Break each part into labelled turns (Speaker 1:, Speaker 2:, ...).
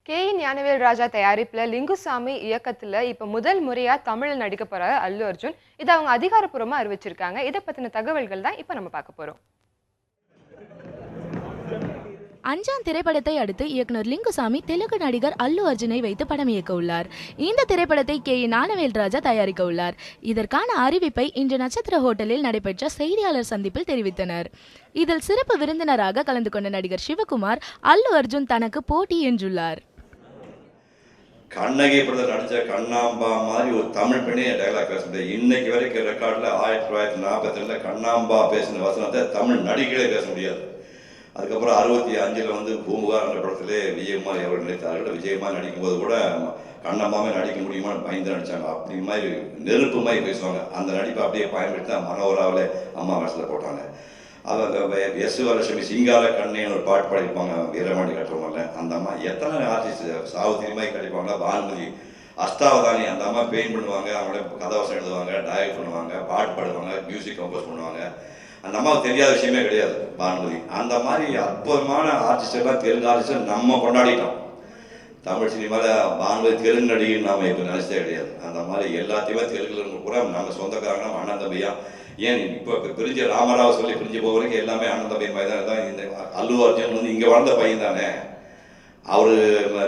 Speaker 1: ஞானவேல் ராஜா தயாரிப்புல லிங்குசாமி இயக்கத்துல இப்ப முதல் முறையா தமிழ்ல நடிக்க போற அல்லு அர்ஜுன். இதை அவங்க அதிகாரப்பூர்வமா அறிவிச்சிருக்காங்க. இதை பத்தின தகவல்கள் தான் இப்ப நம்ம பார்க்க போறோம்.
Speaker 2: அஞ்சாம் திரைப்படத்தை அடுத்து இயக்குனர் லிங்குசாமி தெலுங்கு நடிகர் அல்லு அர்ஜுனை வைத்து படம் இயக்க உள்ளார். இந்த திரைப்படத்தை ஞானவேல் ராஜா தயாரிக்க உள்ளார். இதற்கான அறிவிப்பை இன்று நட்சத்திர ஹோட்டலில் நடைபெற்ற செய்தியாளர் சந்திப்பில் தெரிவித்தனர். இதில் சிறப்பு விருந்தினராக கலந்து கொண்ட நடிகர் சிவகுமார் அல்லு அர்ஜுன் தனக்கு போட்டி என்றுள்ளார்.
Speaker 3: கண்ணகி படத்தில் நடித்த கண்ணாம்பா மாதிரி ஒரு தமிழ் பெண்ணே டைலாக் பேச முடியாது. இன்னைக்கு வரைக்கும் ரெக்கார்டில் 1942 கண்ணாம்பா பேசின வசனத்தை தமிழ் நடிகளே பேச முடியாது. அதுக்கப்புறம் 65 பூமுகார் என்ற படத்திலே விஜயகுமார் அவர்கள் நடித்தார்கள். விஜயகுமார் நடிக்கும்போது கூட கண்ணம்மாவே நடிக்க முடியுமான்னு பயந்து நடித்தாங்க. அப்படி மாதிரி நெருப்பு மாதிரி பேசுவாங்க. அந்த நடிப்பை அப்படியே பயன்படுத்தி தான் மனோராவில் அம்மா வேஷத்தில் போட்டாங்க. அவங்க எஸ் வரலட்சுமி சிங்கார கண்ணேன்னு ஒரு பாட்டு பாடிப்பாங்க வீரமாடி கட்டுறவங்கள. அந்த அம்மா எத்தனை ஆர்டிஸ்ட் சாவுத்திரி மாதிரி கடிப்பாங்க. பானுமதி அஷ்டாவதானி அந்த அம்மா பெயிண்ட் பண்ணுவாங்க, அவங்களே கதாவசம் எழுதுவாங்க, டைரக்ட் பண்ணுவாங்க, பாட்டு பாடுவாங்க, மியூசிக் கம்போஸ் பண்ணுவாங்க. அந்த அம்மாவுக்கு தெரியாத விஷயமே கிடையாது பானுமதி. அந்த மாதிரி அற்புதமான ஆர்டிஸ்டெல்லாம் தெலுங்கு ஆர்டிஸ்ட் நம்ம கொண்டாடிட்டோம். தமிழ் சினிமாவில் பானுமதி தெலுங்கு நடிகைன்னு நாம் இப்போ நினச்சதே கிடையாது. அந்த மாதிரி எல்லாத்தையுமே தெலுங்குல கூட நம்ம சொந்தக்காரங்க அண்ணன் தம்பியா. ஏன் இப்போ பிரிஞ்சு ராமராவ் சொல்லி பிரிஞ்சு போகிறதுக்கு எல்லாமே அண்ணன் தம்பி மாதிரி தான். இந்த அல்லு அர்ஜுன் இங்கே வளர்ந்த பையன் தானே. அவர்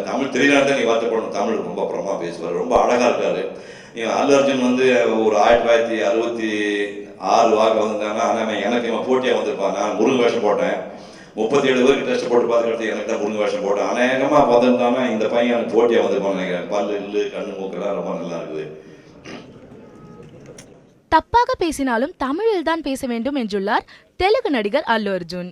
Speaker 3: தமிழ் தெரியலான்னு நீ வருத்தப்படணும். தமிழ் ரொம்ப அப்புறமா பேசுவார், ரொம்ப அழகாக இருக்கார். அல்லு அர்ஜுன் ஒரு 1966 வாக்கில் வந்திருந்தாங்கன்னா, ஆனால் எனக்கு இவன் போட்டியாக வந்திருப்பான். நான் முருங்க வேஷம் போட்டேன். 37 பேருக்கு டெஸ்ட் போட்டு பார்த்துக்கிட்டு எனக்கு தான் முருங்க வேஷம் போட்டேன். அநேகமாக பார்த்துருந்தாங்கன்னா இந்த பையன் எனக்கு போட்டியாக வந்திருப்பான்னு நினைக்கிறேன். பல்லு இல்லு கண்ணு மூக்கெல்லாம் ரொம்ப நல்லா இருக்குது.
Speaker 2: தப்பாக பேசினாலும் தமிழில் தான் பேச வேண்டும் என்றுள்ளார் தெலுங்கு நடிகர் அல்லு அர்ஜுன்.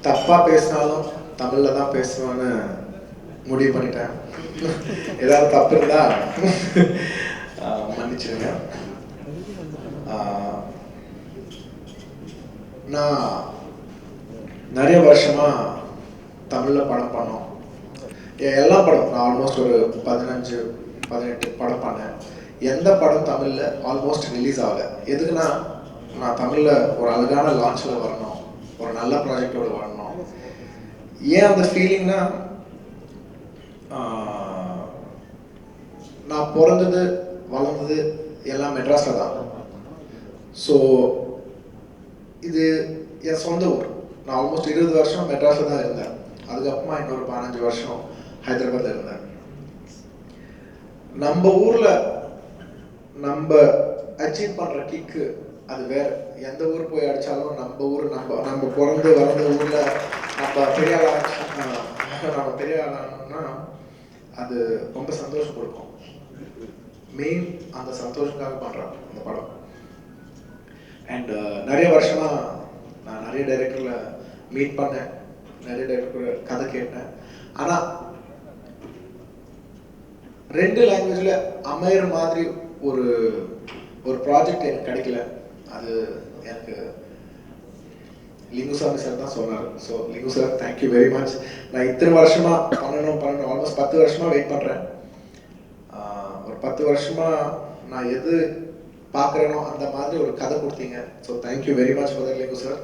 Speaker 4: தப்பா பேசினாலும் தமிழ்ல தான் பேசுவேன்னு முடிவு பண்ணிட்டேன். ஏதாவது தப்பு இருந்தா மன்னிச்சிருங்க. நான் நிறைய வருஷமா தமிழ்ல படம் பண்ணோம். எல்லா படம் நான் ஆல்மோஸ்ட் ஒரு 15-18 படம் பண்ணேன். எந்த படம் தமிழ்ல ஆல்மோஸ்ட் ரிலீஸ் ஆகலை. எதுக்குன்னா நான் தமிழ்ல ஒரு அழகான லான்ச்சில் வரணும், ஒரு நல்ல ப்ராஜெக்டோட வரணும். ஏன் அந்த ஃபீலிங்னா, நான் பிறந்தது வளர்ந்தது எல்லாம் மெட்ராஸில் தான். ஸோ இது என் சொந்த ஊர். நான் ஆல்மோஸ்ட் 20 வருஷம் மெட்ராஸில் தான் இருந்தேன். அதுக்கப்புறமா இன்னொரு 15 வருஷம் ஹைதராபாத்தில் இருந்தேன். நம்ம ஊரில் நம்ம அச்சீவ் பண்ணுற கிக்கு அது வேற. எந்த ஊர் போய் அடித்தாலும் நம்ம ஊர் நம்ம பிறந்து வளர்ந்த ஊரில் நம்ம பெரிய ஆளானோம்னா அது ரொம்ப சந்தோஷம் கொடுக்கும். மெயின் அந்த சந்தோஷத்துக்காக பண்ணுறாங்க இந்த படம். அண்ட் நிறைய வருஷமா நான் நிறைய டைரக்டர்ல மீட் பண்ணேன், நிறைய டைரக்டர் கதை கேட்டேன். ஆனால் 2 லாங்குவேஜில் அமையிற மாதிரி ஒரு ப்ராஜெக்ட் எனக்கு கிடைக்கல. அது எனக்கு லிங்குசாமி சார் தான் சொன்னார். So link sir, thank you very much. நான் இத்தனை வருஷமா பண்ணணும் ஆல்மோஸ்ட் 10 வருஷமா வெயிட் பண்ணுறேன். ஒரு 10 வருஷமா நான் எது பார்க்குறேனோ அந்த மாதிரி ஒரு கதை கொடுத்தீங்க. So thank you very much for link sir.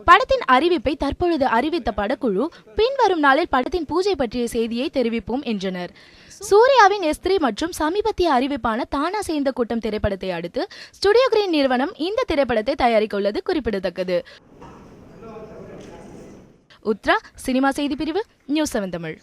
Speaker 2: படத்தின் அறிவிப்பை தற்பொழுது அறிவித்த படக்குழு பின்வரும் நாளில் படத்தின் பூஜை பற்றிய செய்தியை தெரிவிப்போம் என்றனர். சூர்யாவின் S3 மற்றும் சமீபத்திய அறிவிப்பான தானா சேர்ந்த கூட்டம் திரைப்படத்தை அடுத்து ஸ்டுடியோ கிரீன் நிறுவனம் இந்த திரைப்படத்தை தயாரிக்க உள்ளது குறிப்பிடத்தக்கது. உத்ரா சினிமா செய்தி பிரிவு, நியூஸ் 7 தமிழ்.